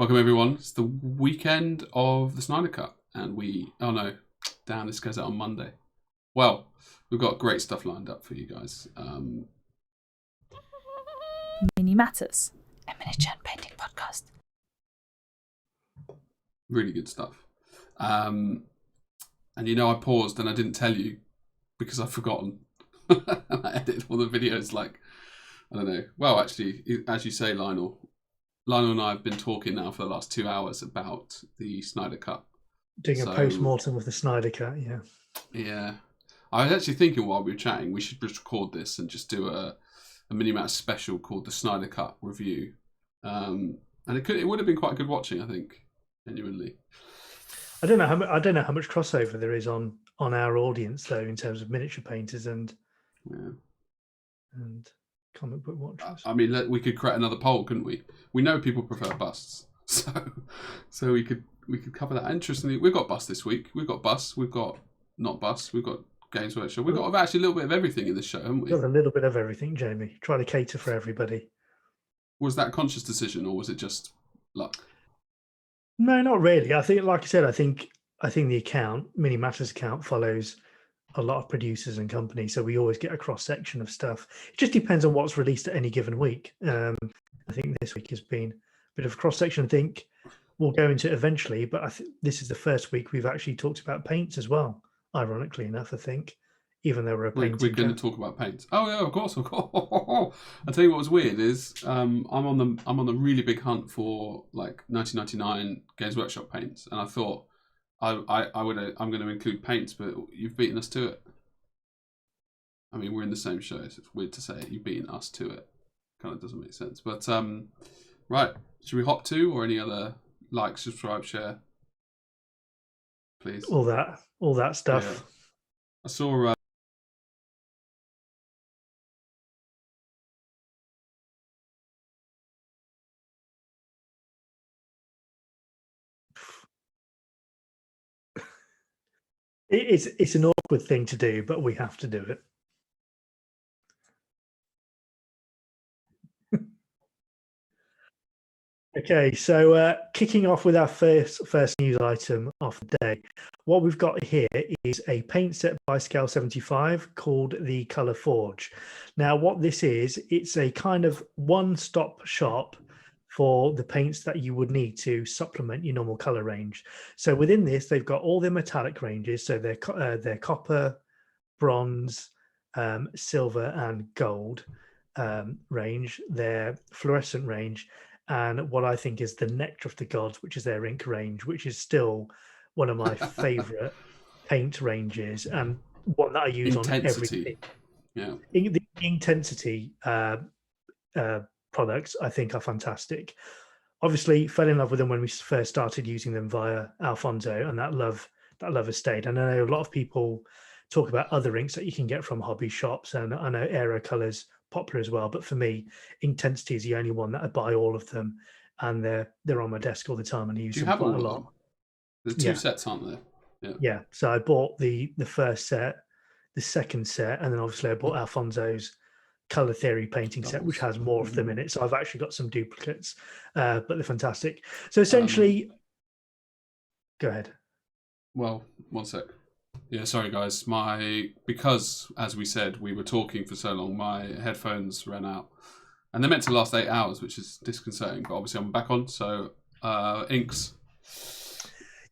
Welcome everyone. It's the weekend of the Snyder Cut, and oh no, damn, this goes out on Monday. Well, we've got great stuff lined up for you guys. Mini Matters, a miniature and painting podcast. Really good stuff. And I paused and I didn't tell you because I've forgotten. And I edited all the videos I don't know. Well, actually, as you say, Lionel and I have been talking now for the last 2 hours about the Snyder Cut. Doing a post-mortem of the Snyder Cut, yeah. Yeah. I was actually thinking while we were chatting, we should just record this and just do a mini-mat special called the Snyder Cut review. And it would have been quite good watching, I think, genuinely. I don't know how much crossover there is on our audience though, in terms of miniature painters and comic book watchers. I mean, we could create another poll, couldn't we? We know people prefer busts, so we could cover that. Interestingly, we've got bust this week. We've got busts. We've got not busts. We've got Games Workshop. We've got actually a little bit of everything in this show, haven't we? Got a little bit of everything, Jamie. Try to cater for everybody. Was that a conscious decision, or was it just luck? No, not really. I think, like I said, I think the account, Mini Matters account, follows a lot of producers and companies, so we always get a cross section of stuff. It just depends on what's released at any given week. I think this week has been a bit of a cross section. I think we'll go into it eventually, but I think this is the first week we've actually talked about paints as well. Ironically enough, I think, even though we're going to talk about paints. Oh yeah, of course. I'll tell you what was weird is I'm on the really big hunt for like 1999 Games Workshop paints, and I thought I'm going to include paints, but you've beaten us to it. I mean, we're in the same show, so it's weird to say it. You've beaten us to it. Kind of doesn't make sense. But right, should we hop to or any other like, subscribe, share, please? All that stuff. Yeah. I saw. It's an awkward thing to do, but we have to do it. Okay, so kicking off with our first news item of the day. What we've got here is a paint set by Scale 75 called the Colour Forge. Now, what this is, it's a kind of one-stop shop for the paints that you would need to supplement your normal color range. So within this, they've got all their metallic ranges. So their copper, bronze, silver, and gold range, their fluorescent range, and what I think is the Nectar of the Gods, which is their ink range, which is still one of my favorite paint ranges and one that I use on everything. Yeah, the intensity products I think are fantastic. Obviously fell in love with them when we first started using them via Alfonso, and that love has stayed. And I know a lot of people talk about other inks that you can get from hobby shops, and I know Aero Colors popular as well, but for me Intensity is the only one that I buy all of them, and they're on my desk all the time and I use them quite a lot. There's two sets, aren't there? Yeah, so I bought the first set, the second set, and then obviously I bought Alfonso's Color Theory painting set, which has more of them in it. So I've actually got some duplicates, but they're fantastic. So essentially, go ahead. Well, one sec. Yeah, sorry guys. Because as we said, we were talking for so long, my headphones ran out, and they're meant to last 8 hours, which is disconcerting. But obviously, I'm back on. So inks.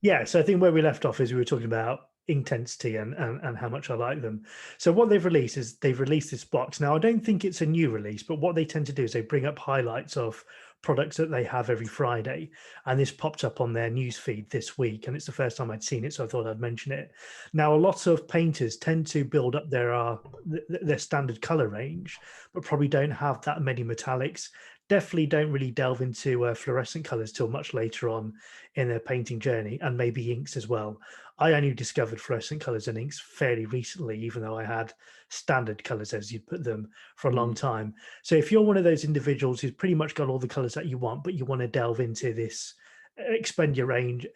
Yeah. So I think where we left off is we were talking about Intensity and how much I like them. So what they've released is this box. Now, I don't think it's a new release, but what they tend to do is they bring up highlights of products that they have every Friday, and this popped up on their news feed this week, and it's the first time I'd seen it, so I thought I'd mention it. Now, a lot of painters tend to build up their standard color range, but probably don't have that many metallics. Definitely don't really delve into fluorescent colors till much later on in their painting journey, and maybe inks as well. I only discovered fluorescent colors and inks fairly recently, even though I had standard colors, as you'd put them, for a long time. So if you're one of those individuals who's pretty much got all the colors that you want, but you want to delve into this, expand your range,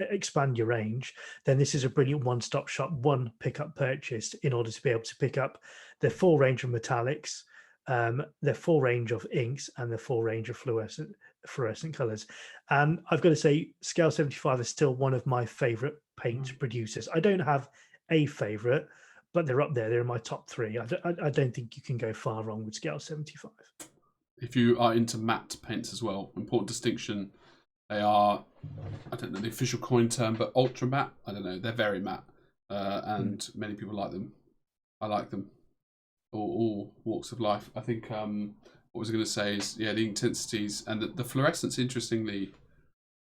then this is a brilliant one-stop shop, one pickup purchase in order to be able to pick up the full range of metallics, their full range of inks, and their full range of fluorescent fluorescent colors. And I've got to say, Scale 75 is still one of my favorite paint producers. I don't have a favorite, but they're up there. They're in my top 3. I don't think you can go far wrong with Scale 75. If you are into matte paints as well, important distinction. They are, I don't know the official coin term, but ultra matte. I don't know. They're very matte, and many people like them. I like them. All walks of life. I think. What was I going to say is, yeah, the intensities and the fluorescence. Interestingly,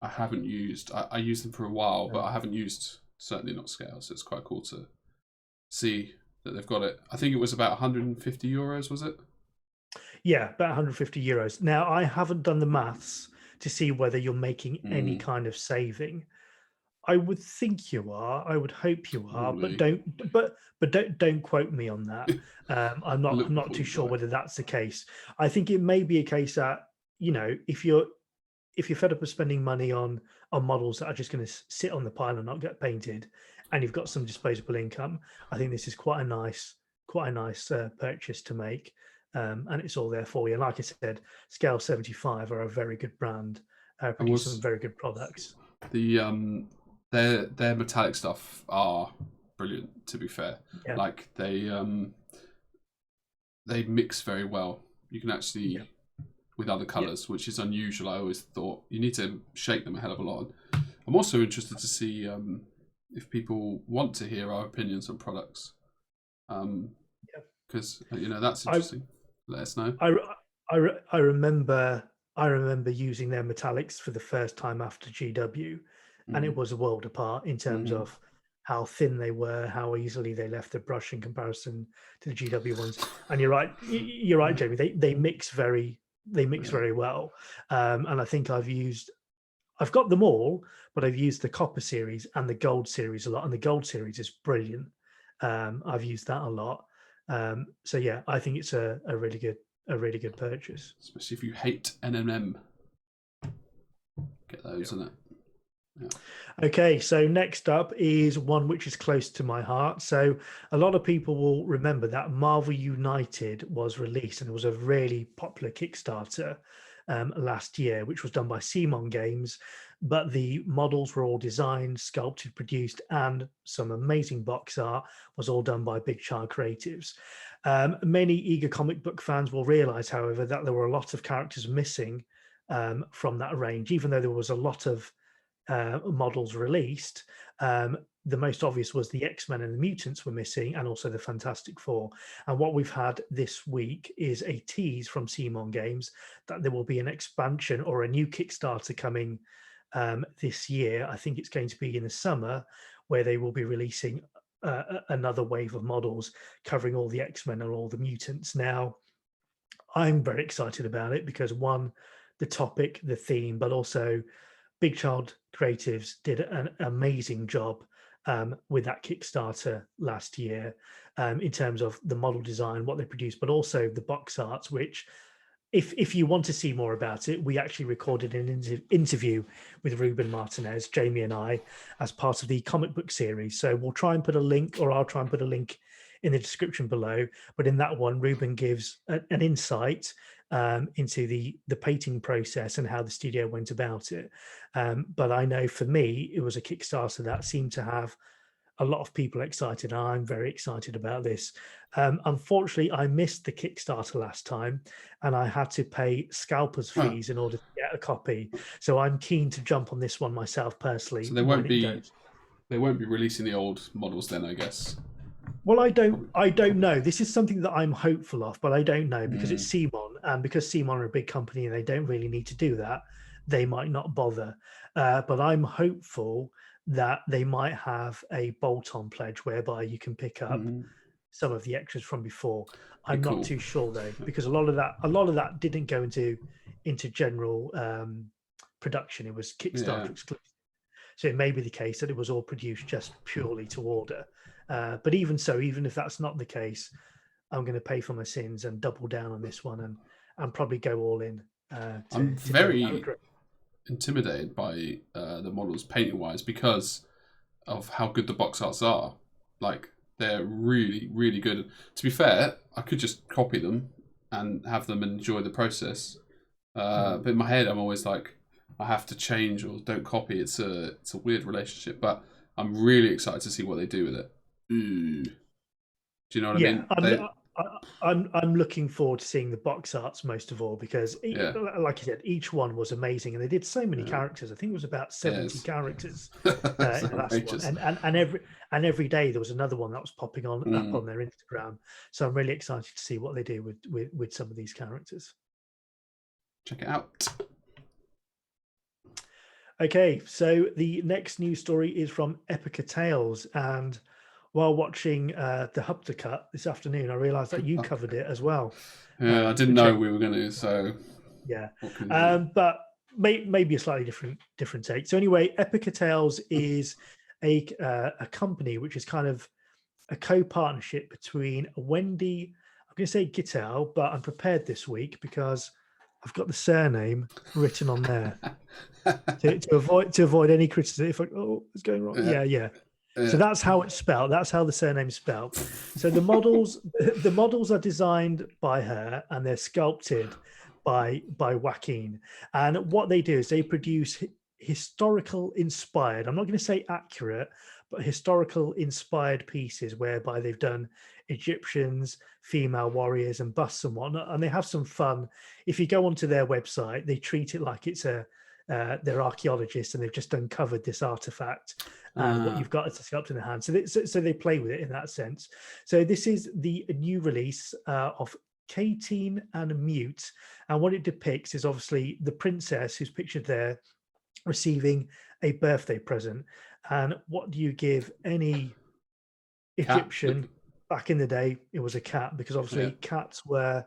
I haven't used. I used them for a while, but I haven't used, certainly not scale. So it's quite cool to see that they've got it. I think it was about 150 euros. Was it? Yeah, about 150 euros. Now, I haven't done the maths to see whether you're making any kind of saving. I would think you are. I would hope you are, but don't quote me on that. I'm not too sure whether that's the case. I think it may be a case that, you know, if you're fed up of spending money on models that are just going to sit on the pile and not get painted, and you've got some disposable income, I think this is quite a nice purchase to make. And it's all there for you. And like I said, Scale 75 are a very good brand, produce some very good products. Their metallic stuff are brilliant. To be fair, like they mix very well. You can actually with other colours, which is unusual. I always thought you need to shake them a hell of a lot. I'm also interested to see if people want to hear our opinions on products, because you know that's interesting. Let us know. I remember using their metallics for the first time after GW, and it was a world apart in terms of how thin they were, how easily they left the brush in comparison to the GW ones. And you're right, Jamie. They mix very well. And I think I've got them all, but I've used the copper series and the gold series a lot, and the gold series is brilliant. I've used that a lot. So yeah, I think it's a really good purchase. Especially if you hate NMM. Get those in it. Yeah. Okay, so next up is one which is close to my heart. So a lot of people will remember that Marvel United was released, and it was a really popular Kickstarter last year, which was done by Sigmar Games. But the models were all designed, sculpted, produced, and some amazing box art was all done by Big Child Creatives. Many eager comic book fans will realize, however, that there were a lot of characters missing from that range, even though there was a lot of models released. The most obvious was the X-Men and the Mutants were missing, and also the Fantastic Four. And what we've had this week is a tease from Sigmar Games that there will be an expansion or a new Kickstarter coming this year. I think it's going to be in the summer, where they will be releasing another wave of models covering all the X-Men and all the mutants. Now, I'm very excited about it because, one, the topic, the theme, but also Big Child Creatives did an amazing job with that Kickstarter last year in terms of the model design, what they produced, but also the box arts, which if you want to see more about it, we actually recorded an interview with Ruben Martinez, Jamie and I, as part of the comic book series. So we'll try and put a link, or I'll try and put a link in the description below. But in that one, Ruben gives an insight into the painting process and how the studio went about it. But I know for me, it was a Kickstarter that seemed to have a lot of people excited. And I'm very excited about this. Unfortunately, I missed the Kickstarter last time, and I had to pay scalpers fees in order to get a copy. So I'm keen to jump on this one myself personally. So they won't be releasing the old models then, I guess. Well, I don't know. This is something that I'm hopeful of, but I don't know because it's Sigmar, and because Sigmar are a big company and they don't really need to do that, they might not bother. But I'm hopeful that they might have a bolt-on pledge whereby you can pick up some of the extras from before. I'm not too sure though, because a lot of that didn't go into general production. It was Kickstarter exclusive. So it may be the case that it was all produced just purely to order. But even so, even if that's not the case, I'm going to pay for my sins and double down on this one and probably go all in. I'm very intimidated by the models painting wise because of how good the box arts are. Like, they're really, really good. To be fair, I could just copy them and have them enjoy the process. But in my head, I'm always like, I have to change or don't copy. It's a weird relationship, but I'm really excited to see what they do with it. Ooh. Do you know what I mean? I'm looking forward to seeing the box arts most of all because, like you said, each one was amazing, and they did so many characters. I think it was about 70 characters in the last one, and every day there was another one that was popping up on their Instagram. So I'm really excited to see what they do with some of these characters. Check it out. Okay, so the next news story is from Epica Tales, and while watching the Hupta Cut this afternoon, I realised that you covered it as well. Yeah, I didn't know we were going to, so yeah. But maybe a slightly different take. So anyway, Epica Tales is a company which is kind of a co-partnership between Wendy. I'm going to say Gittel, but I'm prepared this week because I've got the surname written on there to avoid any criticism. If it's going wrong. Yeah. So that's how it's spelled. That's how the surname's spelled. So the models are designed by her and they're sculpted by Joaquin. And what they do is they produce historical inspired, I'm not going to say accurate, but historical inspired pieces whereby they've done Egyptians, female warriors and busts and whatnot. And they have some fun. If you go onto their website, they treat it like it's they're archaeologists and they've just uncovered this artifact and what you've got is a sculpt in the hand. So they play with it in that sense. So this is the new release of Katine and Mute. And what it depicts is obviously the princess who's pictured there receiving a birthday present. And what do you give any Egyptian back in the day? It was a cat, because obviously cats were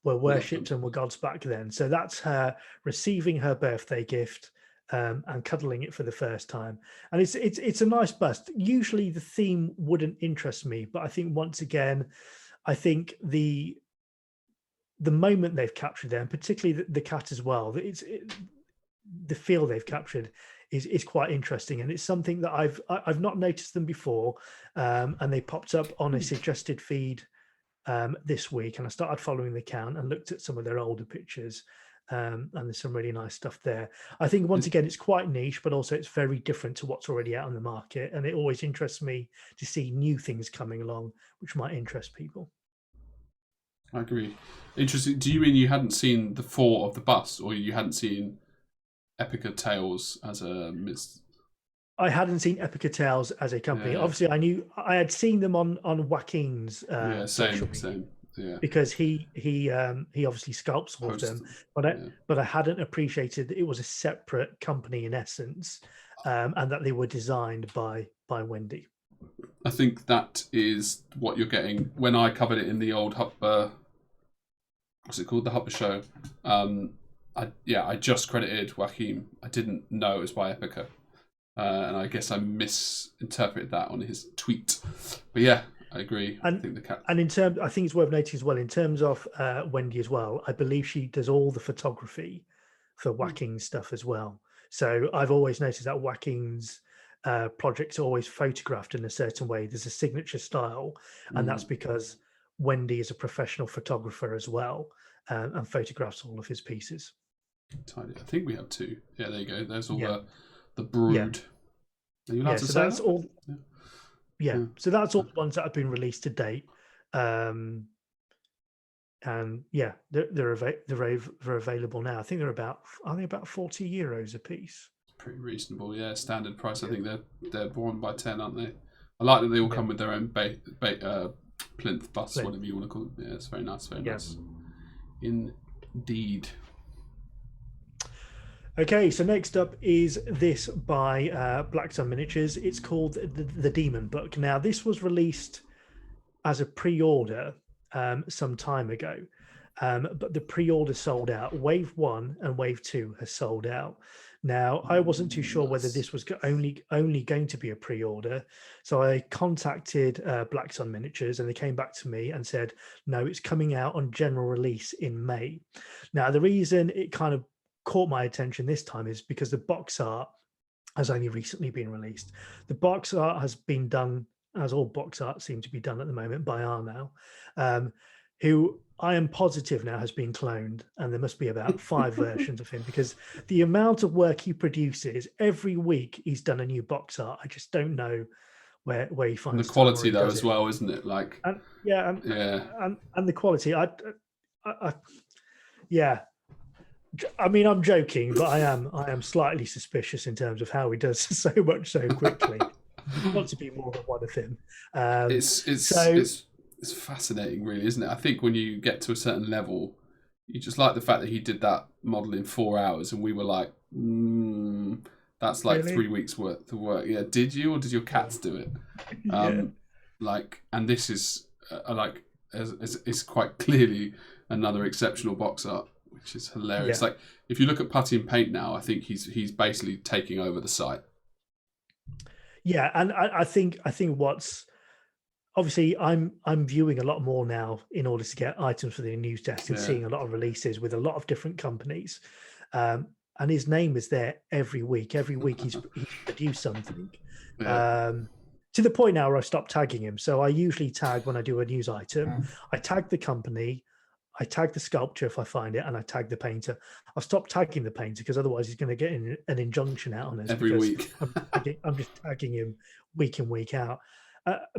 worshipped and were gods back then. So that's her receiving her birthday gift and cuddling it for the first time. And it's a nice bust. Usually the theme wouldn't interest me, but I think once again, I think the moment they've captured there, and particularly the cat as well, the feel they've captured is quite interesting, and it's something that I've not noticed them before, and they popped up on a suggested feed this week, and I started following the account and looked at some of their older pictures, and there's some really nice stuff there. I think once again it's quite niche, but also it's very different to what's already out on the market, and it always interests me to see new things coming along which might interest people. I agree. Interesting. Do you mean you hadn't seen the 4 of the bus, or you hadn't seen Epica Tales as a I hadn't seen Epica Tales as a company. Obviously, I had seen them on Joaquin's same. Yeah, because he obviously sculpts all of them, but I hadn't appreciated that it was a separate company in essence, and that they were designed by Wendy. I think that is what you're getting. When I covered it in the old what's it called, the Hupper show, I just credited Joaquin. I didn't know it was by Epica. And I guess I misinterpreted that on his tweet. But yeah, I agree. And, I think the cat. And I think it's worth noting as well, in terms of Wendy as well, I believe she does all the photography for Joaquin's stuff as well. So I've always noticed that Joaquin's projects are always photographed in a certain way. There's a signature style, and that's because Wendy is a professional photographer as well, and photographs all of his pieces. Tiny. I think we have 2. Yeah, there you go. There's all the brood. Are you allowed to say that's that? all. Yeah. So that's all the ones that have been released to date. And yeah, they're available now. I think are they about €40 a piece? Pretty reasonable, yeah. Standard price. I think they're born by 10, aren't they? I like that they all come with their own plinth bus, whatever you want to call it. Yeah, it's very nice. Very nice. Indeed. Okay, so next up is this by Blacksun Miniatures. It's called the Demon Book. Now, this was released as a pre-order some time ago, but the pre-order sold out. Wave 1 and Wave 2 has sold out. Now, I wasn't too sure whether this was only going to be a pre-order, so I contacted Blacksun Miniatures, and they came back to me and said, no, it's coming out on general release in May. Now, the reason it kind of caught my attention this time is because the box art has only recently been released. The box art has been done, as all box art seem to be done at the moment, by Arnau, who I am positive now has been cloned, and there must be about 5 versions of him, because the amount of work he produces every week, he's done a new box art. I just don't know where he And the finds time or quality he though does as it. well, isn't it? Like, And yeah, yeah, and the quality. Yeah. I mean, I'm joking, but I am slightly suspicious in terms of how he does so much so quickly. There's got to be more than one of him. It's fascinating, really, isn't it? I think when you get to a certain level, you just like the fact that he did that model in 4 hours, and we were like, that's like Really? 3 weeks worth of work. Yeah, did you, or did your cats do it? Yeah. Like, and this is like, it's quite clearly another exceptional box art, which is hilarious. Yeah. Like, if you look at Putty and Paint now, I think he's basically taking over the site. Yeah, and I think what's obviously I'm viewing a lot more now in order to get items for the news desk, and seeing a lot of releases with a lot of different companies. And his name is there every week. Every week he's produced something. Yeah. To the point now where I stopped tagging him. So I usually tag when I do a news item. I tag the company, I tag the sculpture if I find it, and I tag the painter. I've stopped tagging the painter because otherwise he's going to get an injunction out on us every week. I'm just tagging him week in, week out.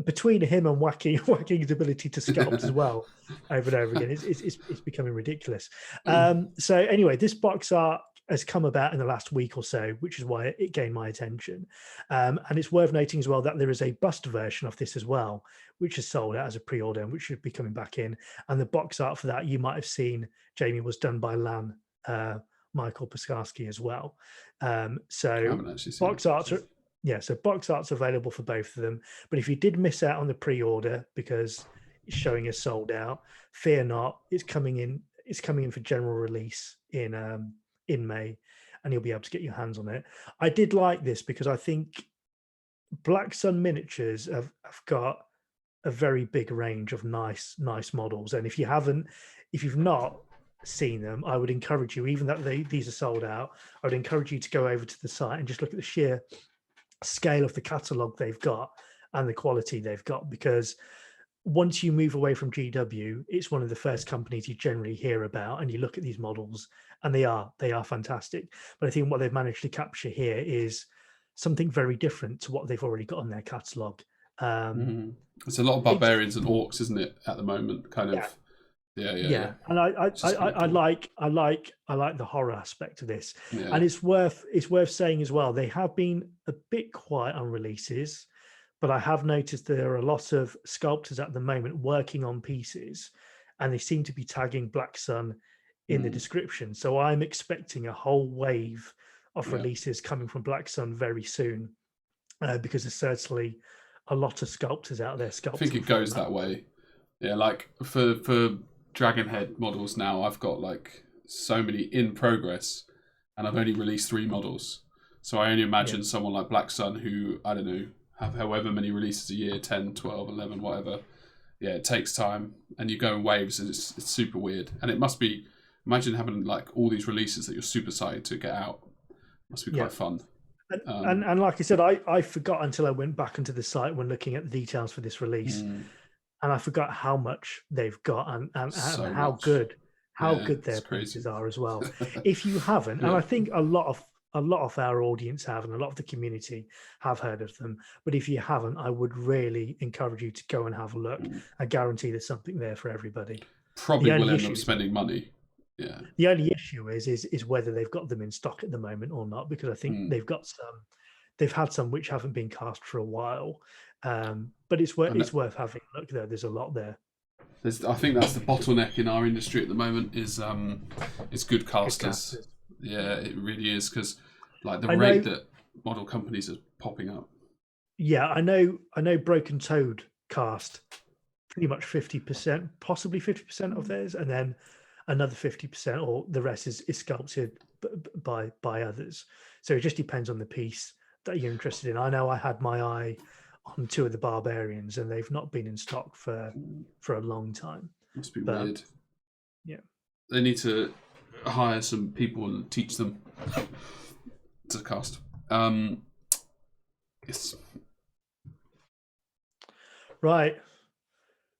Between him and whacking his ability to sculpt as well over and over again, it's becoming ridiculous. So anyway, this box art has come about in the last week or so, which is why it gained my attention. And it's worth noting as well that there is a bust version of this as well, which is sold out as a pre-order and which should be coming back in. And the box art for that, you might have seen, Jamie, was done by Michael Piskarski as well. So box arts are, so box art's available for both of them. But if you did miss out on the pre-order because it's showing as sold out, fear not. It's coming in. It's coming in for general release in May, and you'll be able to get your hands on it. I did like this because I think Blacksun Miniatures have got a very big range of nice models. And if you've not seen them, I would encourage you, even that these are sold out, I would encourage you to go over to the site and just look at the sheer scale of the catalogue they've got and the quality they've got, because once you move away from GW, it's one of the first companies you generally hear about, and you look at these models and they are fantastic. But I think what they've managed to capture here is something very different to what they've already got on their catalogue. It's a lot of barbarians and orcs, isn't it, at the moment? Kind of. Yeah. And I like the horror aspect of this. And it's worth saying as well, they have been a bit quiet on releases, but I have noticed there are a lot of sculptors at the moment working on pieces, and they seem to be tagging Blacksun in the description. So I'm expecting a whole wave of releases coming from Blacksun very soon, because there's certainly a lot of sculptors out there sculpting. I think it goes that way. Yeah, like for Dragonhead models now, I've got like so many in progress, and I've only released 3 models. So I only imagine someone like Blacksun, who, I don't know, have however many releases a year, 10, 12, 11, whatever. Yeah, it takes time, and you go in waves, and it's super weird. And it must be, imagine having like all these releases that you're super excited to get out. It must be quite fun. And like I said, I forgot until I went back into the site when looking at the details for this release, and I forgot how much they've got and So how much. good their pieces are as well. If you haven't, and I think a lot of our audience have, and a lot of the community have heard of them, but if you haven't, I would really encourage you to go and have a look. I guarantee there's something there for everybody. Probably will end up spending money. Yeah. The only issue is whether they've got them in stock at the moment or not, because I think they've had some which haven't been cast for a while. But it's worth having a look there. There's a lot there. I think that's the bottleneck in our industry at the moment is good casters. Yeah, it really is, because like the rate that model companies are popping up. Yeah, I know Broken Toad cast pretty much 50%, possibly 50% of theirs, and then another 50% or the rest is sculpted by others. So it just depends on the piece that you're interested in. I know I had my eye on 2 of the barbarians, and they've not been in stock for a long time. Must be weird. Yeah, they need to hire some people and teach them to cast. Yes. Right.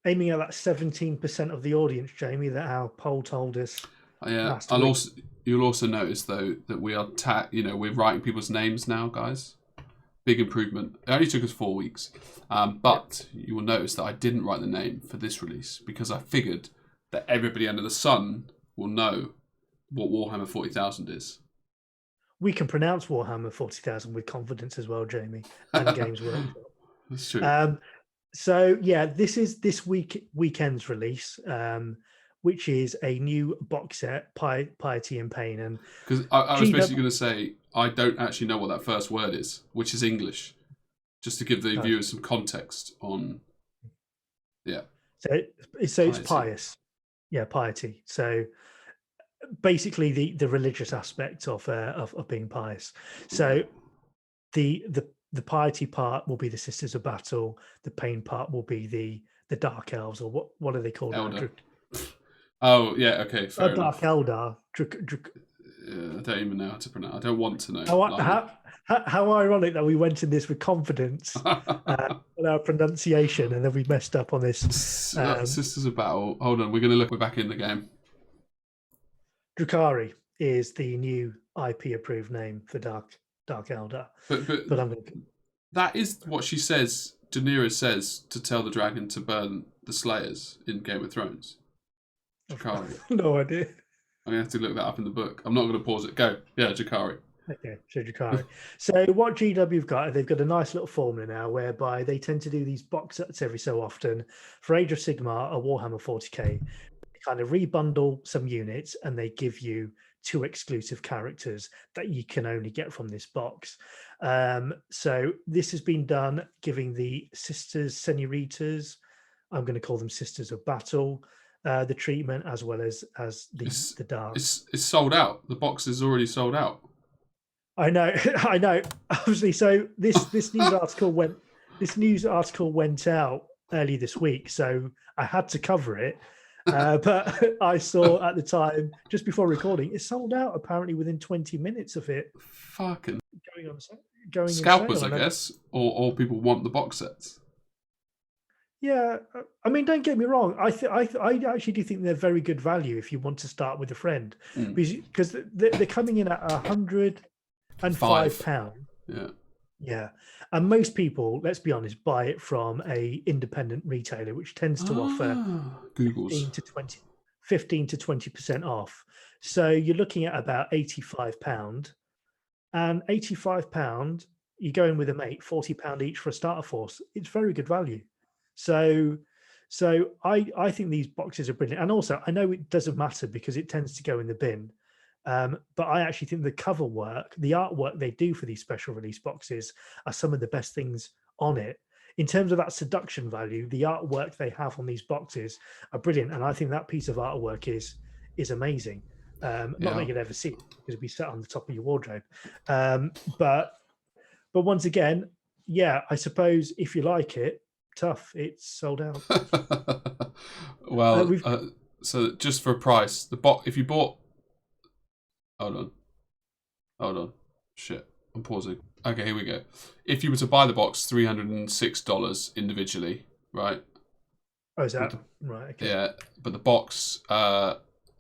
aiming at that 17% of the audience, Jamie, that our poll told us Yeah, last week. you'll also notice though that we are we're writing people's names now, guys. Big improvement. It only took us 4 weeks, but you will notice that I didn't write the name for this release because I figured that everybody under the sun will know what Warhammer 40,000 is. We can pronounce Warhammer 40,000 with confidence as well, Jamie, and Games Workshop. That's true. So yeah, this is this weekend's release, which is a new box set, Piety and Pain. And because I was basically going to say I don't actually know what that first word is, which is English, just to give the viewers some context on. Yeah. So it's pious, yeah, piety. So basically the religious aspect of being pious. So the piety part will be the Sisters of Battle. The pain part will be the Dark Elves, or what are they called? Elder. Oh yeah, okay, fair enough. Dark Eldar. I don't even know how to pronounce. I don't want to know. How ironic that we went in this with confidence on our pronunciation, and then we messed up on this. Sisters of Battle. Hold on, we're back in the game. Drukhari is the new IP approved name for Dark Eldar. But I'm going to. That is what she says. Daenerys says to tell the dragon to burn the Slayers in Game of Thrones. Drukhari. No idea. I'm going to have to look that up in the book. I'm not going to pause it. Go. Yeah, Drukhari. Okay, so Drukhari. So what GW have got, they've got a nice little formula now whereby they tend to do these box sets every so often. For Age of Sigmar or Warhammer 40k, they kind of rebundle some units and they give you 2 exclusive characters that you can only get from this box. So this has been done giving the Sisters Senoritas, I'm going to call them Sisters of Battle, the treatment, as well as the Dark. It's sold out. The box is already sold out. I know. Obviously, so this news article went out early this week, so I had to cover it. But I saw at the time, just before recording, it sold out apparently within 20 minutes of it. Fucking going scalpers, I guess, or people want the box sets. Yeah, I mean, don't get me wrong. I actually do think they're very good value if you want to start with a friend, because they're coming in at £105. Yeah, and most people, let's be honest, buy it from a independent retailer, which tends to offer Google's 15 to 20% off. So you're looking at about £85, and £85, you go in with a mate, £40 each for a starter force. It's very good value. So I think these boxes are brilliant, and also I know it doesn't matter because it tends to go in the bin. But I actually think the cover work, the artwork they do for these special release boxes are some of the best things on it. In terms of that seduction value, the artwork they have on these boxes are brilliant. And I think that piece of artwork is amazing. Not that you'd ever see it because it'd be set on the top of your wardrobe. But once again, yeah, I suppose if you like it, tough, it's sold out. Well, so just for a price, if you bought... Hold on. Shit, I'm pausing. Okay, here we go. If you were to buy the box, $306 individually, right? Oh, is that right? Okay. Yeah, but the box,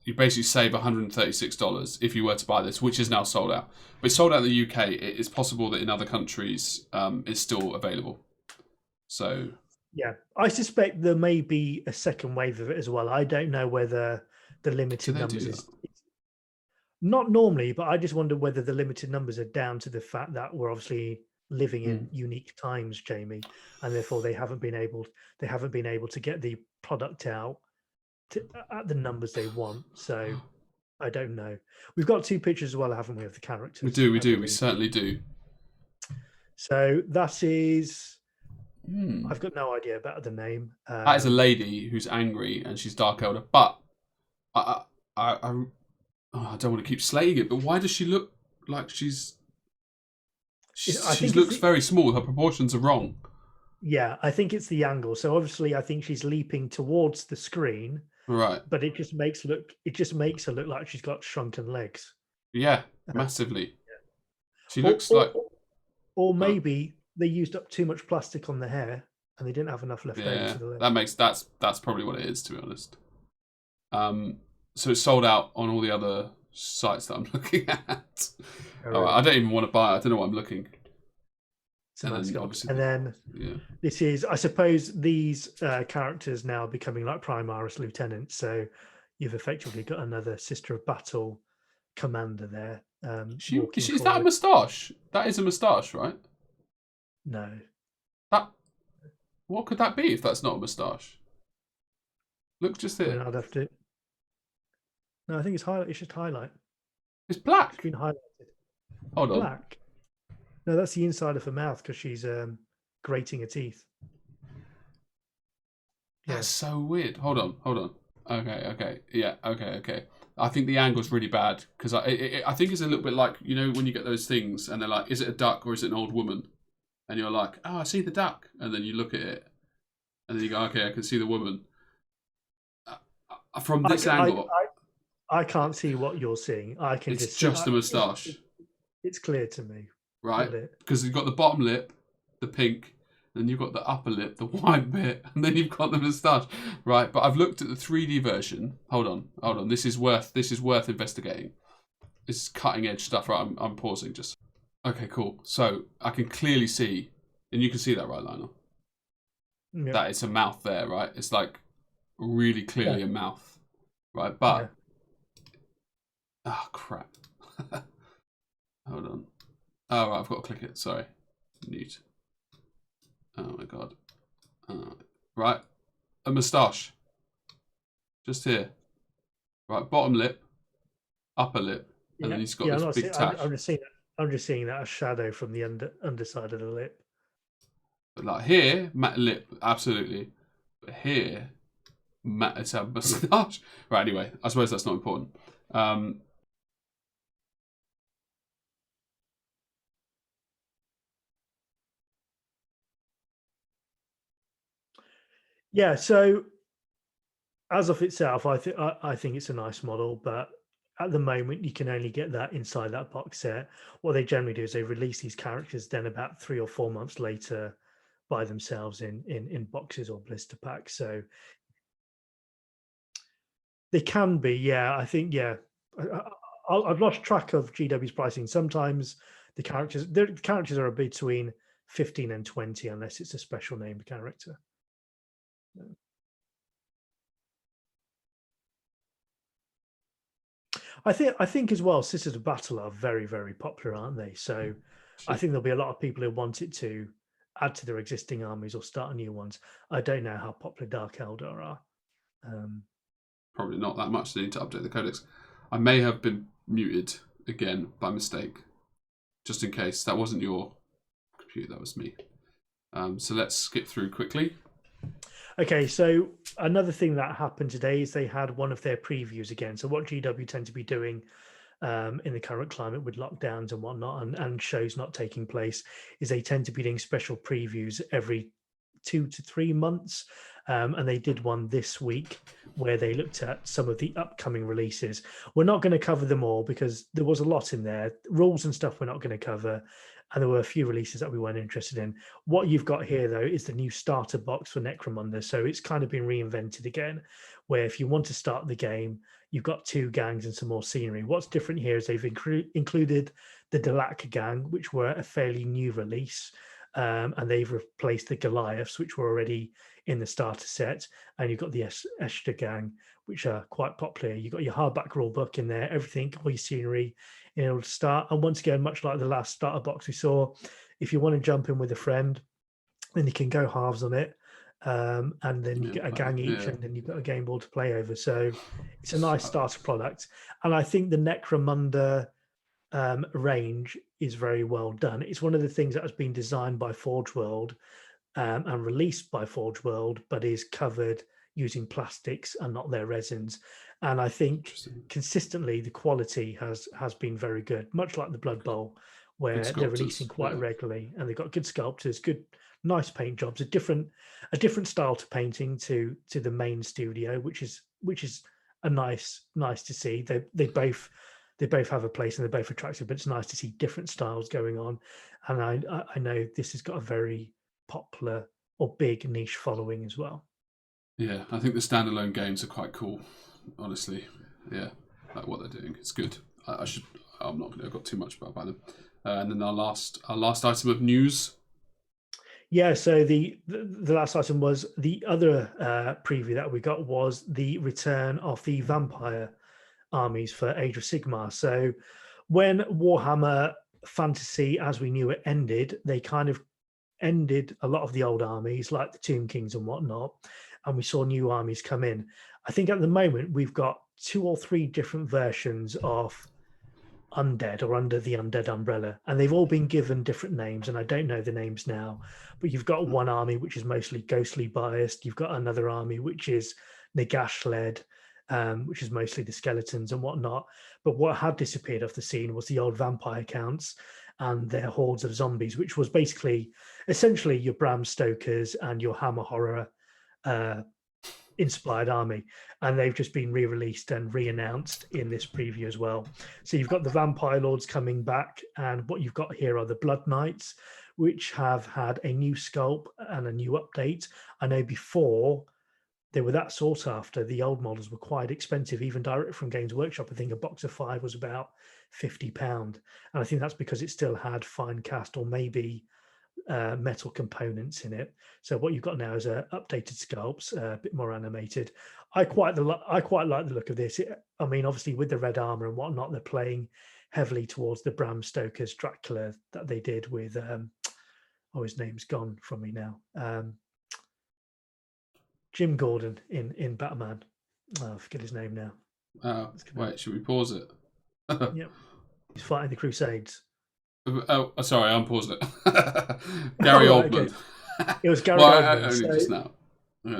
you basically save $136 if you were to buy this, which is now sold out. But it's sold out in the UK. It is possible that in other countries, it's still available. So yeah, I suspect there may be a second wave of it as well. I don't know whether the limited numbers is. Not normally, but I just wonder whether the limited numbers are down to the fact that we're obviously living in unique times, Jamie, and therefore they haven't been able to get the product out at the numbers they want. So I don't know. We've got 2 pictures as well, haven't we, of the characters? We do. We certainly do. So that is. I've got no idea about the name. That is a lady who's angry and she's Dark Elder, but I don't want to keep slaying it, but why does she look like she looks very small? Her proportions are wrong. Yeah, I think it's the angle. So obviously, I think she's leaping towards the screen, right? But it just makes her look like she's got shrunken legs. Yeah, massively. Yeah. She looks like, or maybe they used up too much plastic on the hair. and they didn't have enough left over Yeah, for the lip. that's probably what it is, to be honest. So it's sold out on all the other sites that I'm looking at. Oh, I don't even want to buy it. I don't know what I'm looking. it's a nice then gold. obviously And then Yeah. this is, I suppose, these characters now becoming like Primaris lieutenants. So you've effectively got another Sister of Battle commander there. Is that a moustache? That is a moustache, right? No. What could that be if that's not a moustache? Look just I here. mean, I'd have to. No, I think it's highlight. It's just highlight. It's black. It's been highlighted. Hold on. Black. No, that's the inside of her mouth because she's grating her teeth. That's so weird. Hold on. Okay. Yeah, okay. I think the angle's really bad because I think it's a little bit like, you know, when you get those things and they're like, is it a duck or is it an old woman? And you're like, oh, I see the duck. And then you look at it and then you go, okay, I can see the woman. From this angle, I can't see what you're seeing. I can it's just a moustache. It's clear to me. Right? Because you've got the bottom lip, the pink, then you've got the upper lip, the white bit, and then you've got the moustache. Right? But I've looked at the 3D version. Hold on. This is worth investigating. This is cutting edge stuff. Right? I'm pausing just. Okay, cool. So I can clearly see, and you can see that, right, Lionel? Yep. That it's a mouth there, right? It's like really clearly a mouth, right? But oh crap! Hold on. Oh, right, I've got to click it. Sorry, mute. Oh my god. Right, a moustache. Just here. Right, bottom lip, upper lip, and then he's got this big tash. I'm just seeing that a shadow from the underside of the lip. But like here, matte lip, absolutely. But here, it's a moustache. Right, anyway, I suppose that's not important. Yeah, so as of itself, I think it's a nice model, but at the moment you can only get that inside that box set. What they generally do is they release these characters then about 3 or 4 months later by themselves in boxes or blister packs. So they can be, yeah. I think, yeah. I've lost track of GW's pricing. Sometimes the characters are between 15 and 20 unless it's a special named character. I think as well, Sisters of Battle are very, very popular, aren't they? So I think there'll be a lot of people who want it to add to their existing armies or start new ones. I don't know how popular Dark Eldar are. Probably not that much. They need to update the codex. I may have been muted again by mistake, just in case. That wasn't your computer, that was me. So let's skip through quickly. Okay, so another thing that happened today is they had one of their previews again. So what GW tend to be doing in the current climate with lockdowns and whatnot and shows not taking place is they tend to be doing special previews every 2 to 3 months. And they did one this week where they looked at some of the upcoming releases. We're not going to cover them all because there was a lot in there. Rules and stuff we're not going to cover. And there were a few releases that we weren't interested in. What you've got here, though, is the new starter box for Necromunda. So it's kind of been reinvented again, where if you want to start the game, you've got 2 gangs and some more scenery. What's different here is they've included the Dalak gang, which were a fairly new release. And they've replaced the Goliaths, which were already in the starter set. And you've got the Eshta gang, which are quite popular. You've got your hardback rulebook in there, everything, all your scenery in order to start. And once again, much like the last starter box we saw, if you want to jump in with a friend, then you can go halves on it. And then you get a gang each, and then you've got a game ball to play over. So it's a nice starter product. And I think the Necromunda range is very well done. It's one of the things that has been designed by Forge World and released by Forge World, but is covered using plastics and not their resins. And I think consistently the quality has been very good, much like the Blood Bowl, where they're releasing quite regularly, and they've got good sculptors, good nice paint jobs, a different style to painting to the main studio, which is a nice to see. They both have a place and they're both attractive, but it's nice to see different styles going on. And I know this has got a very popular or big niche following as well. Yeah, I think the standalone games are quite cool, honestly. Yeah, like what they're doing. It's good. I'm not going to go too much about them. And then our last item of news. Yeah, so the last item was the other preview that we got was the return of the vampire armies for Age of Sigmar. So when Warhammer Fantasy, as we knew it, ended, they kind of ended a lot of the old armies, like the Tomb Kings and whatnot, and we saw new armies come in. I think at the moment we've got 2 or 3 different versions of undead or under the undead umbrella, and they've all been given different names, and I don't know the names now, but you've got one army which is mostly ghostly biased, you've got another army which is Nagash led, which is mostly the skeletons and whatnot. But what had disappeared off the scene was the old vampire counts and their hordes of zombies, which was basically essentially your Bram Stokers and your Hammer horror inspired army, and they've just been re-released and re-announced in this preview as well. So you've got the vampire lords coming back, and what you've got here are the blood knights, which have had a new sculpt and a new update. I know before they were that sought after, the old models were quite expensive, even direct from Games Workshop. I think a box of 5 was about £50, and I think that's because it still had fine cast or maybe metal components in it. So what you've got now is updated sculpts, a bit more animated. I quite like the look of this. I mean, obviously with the red armor and whatnot, they're playing heavily towards the Bram Stoker's Dracula that they did with his name's gone from me now. Jim Gordon in Batman. I forget his name now. Wait, should we pause it? Yep, he's fighting the Crusades. Oh, sorry, I unpaused it. Gary Oldman. Okay. It was Gary Oldman. Only just now.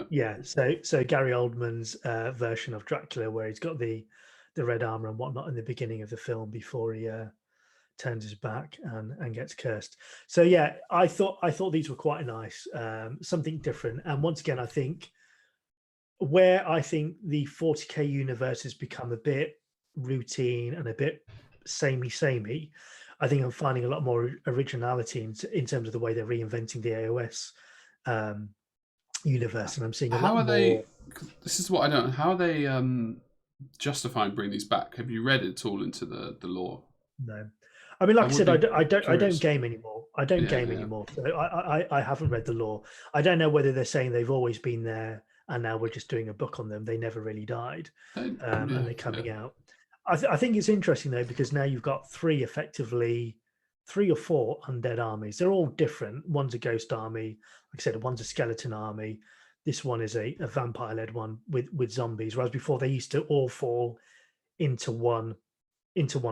Yeah. So Gary Oldman's version of Dracula, where he's got the red armor and whatnot in the beginning of the film before he turns his back and gets cursed. So yeah, I thought these were quite nice, something different. And once again, I think where the 40k universe has become a bit routine and a bit samey, I think I'm finding a lot more originality in terms of the way they're reinventing the AOS universe, and I'm seeing a lot more. This is what I don't. How are they justifying bringing these back? Have you read it all into the lore? No, I mean, like I said, I don't game anymore. I don't game anymore. So I haven't read the lore. I don't know whether they're saying they've always been there and now we're just doing a book on them. They never really died, and they're coming out. I think it's interesting though, because now you've got 3 or 4 undead armies. They're all different. One's a ghost army, like I said, one's a skeleton army. This one is a vampire-led one with zombies. Whereas before they used to all fall into one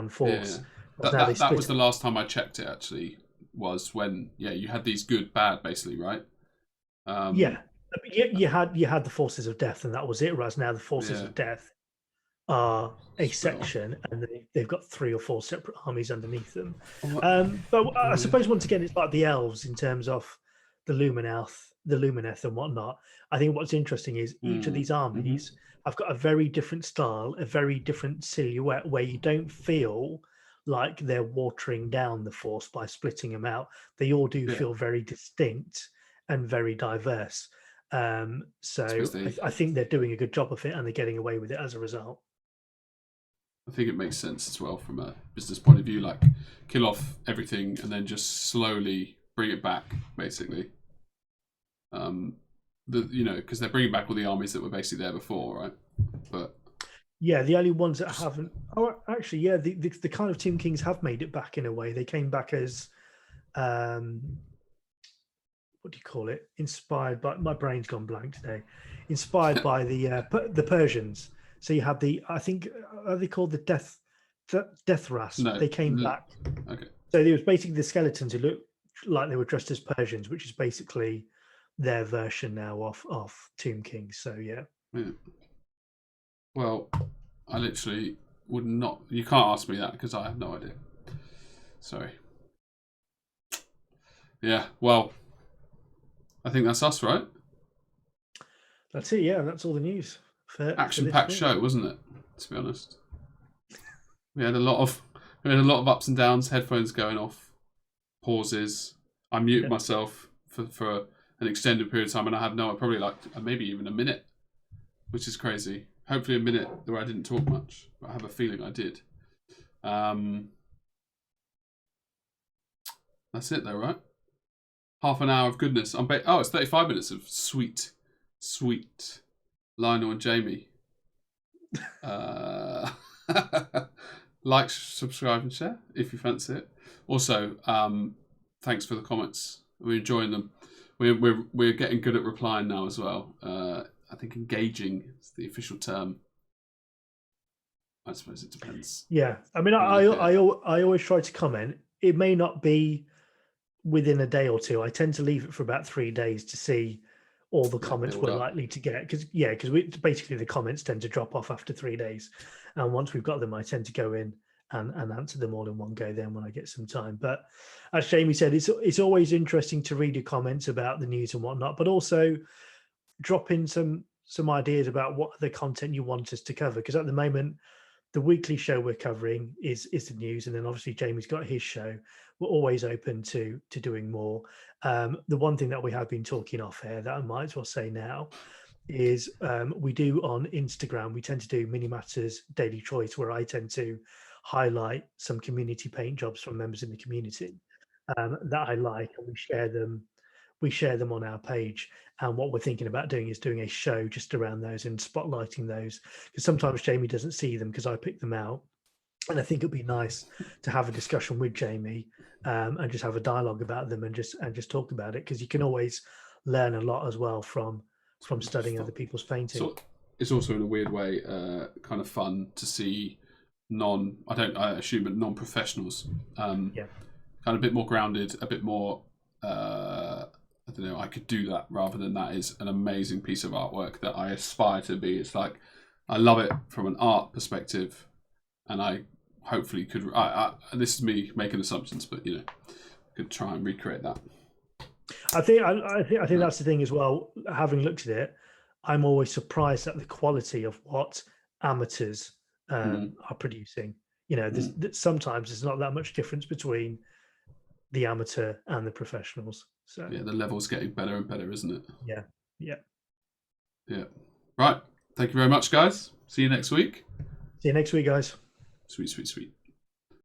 force. Yeah. That was the last time I checked it. Actually, was when you had these good, bad, basically, right? You had the forces of death, and that was it. Whereas now the forces of death are a section, and they've got 3 or 4 separate armies underneath them. But I suppose once again, it's like the elves in terms of the Lumineth and whatnot. I think what's interesting is each of these armies have got a very different style, a very different silhouette, where you don't feel like they're watering down the force by splitting them out. They all do feel very distinct and very diverse. So I think they're doing a good job of it, and they're getting away with it as a result. I think it makes sense as well from a business point of view, like kill off everything and then just slowly bring it back, basically. Because they're bringing back all the armies that were basically there before, right? But yeah, the only ones that haven't. Oh, actually, yeah, the kind of Tomb Kings have made it back in a way. They came back as, what do you call it? Inspired by, my brain's gone blank today. Inspired by the Persians. So you had I think, are they called the Death Ras? No, they came back. Okay. So there was basically the skeletons who looked like they were dressed as Persians, which is basically their version now of Tomb Kings. So yeah. Well, I literally would not. You can't ask me that because I have no idea. Sorry. Yeah. Well, I think that's us, right? That's it. Yeah, that's all the news. Action-packed show, wasn't it? To be honest, we had a lot of ups and downs. Headphones going off, pauses. I muted myself for an extended period of time, and I had probably like maybe even a minute, which is crazy. Hopefully a minute where I didn't talk much, but I have a feeling I did. That's it though, right? Half an hour of goodness. It's 35 minutes of sweet Lionel and Jamie. Like, subscribe, and share if you fancy it. Also, thanks for the comments. We're enjoying them. We're getting good at replying now as well. I think engaging is the official term. I suppose it depends. Yeah, I mean, I always try to comment. It may not be within a day or two. I tend to leave it for about 3 days to see all the comments we're likely to get, because basically the comments tend to drop off after 3 days, and once we've got them, I tend to go in and answer them all in one go then when I get some time. But as Jamie said, it's always interesting to read your comments about the news and whatnot, but also drop in some ideas about what other content you want us to cover, because at the moment the weekly show we're covering is the news, and then obviously Jamie's got his show. We're always open to doing more. The one thing that we have been talking off air that I might as well say now is we do on Instagram, we tend to do Mini Matters Daily Choice, where I tend to highlight some community paint jobs from members in the community that I like, and we share them on our page. And what we're thinking about doing is doing a show just around those and spotlighting those, because sometimes Jamie doesn't see them because I pick them out, and I think it'd be nice to have a discussion with Jamie and just have a dialogue about them and just talk about it, because you can always learn a lot as well from studying other people's painting. So it's also in a weird way kind of fun to see I assume non-professionals kind of a bit more grounded, a bit more I don't know, I could do that rather than that is an amazing piece of artwork that I aspire to be. It's like I love it from an art perspective, and I hopefully could this is me making assumptions, but could try and recreate that. I think that's the thing as well. Having looked at it, I'm always surprised at the quality of what amateurs are producing. Sometimes there's not that much difference between the amateur and the professionals. So yeah, the level's getting better and better, isn't it? Yeah. Right. Thank you very much, guys. See you next week. See you next week, guys. Sweet.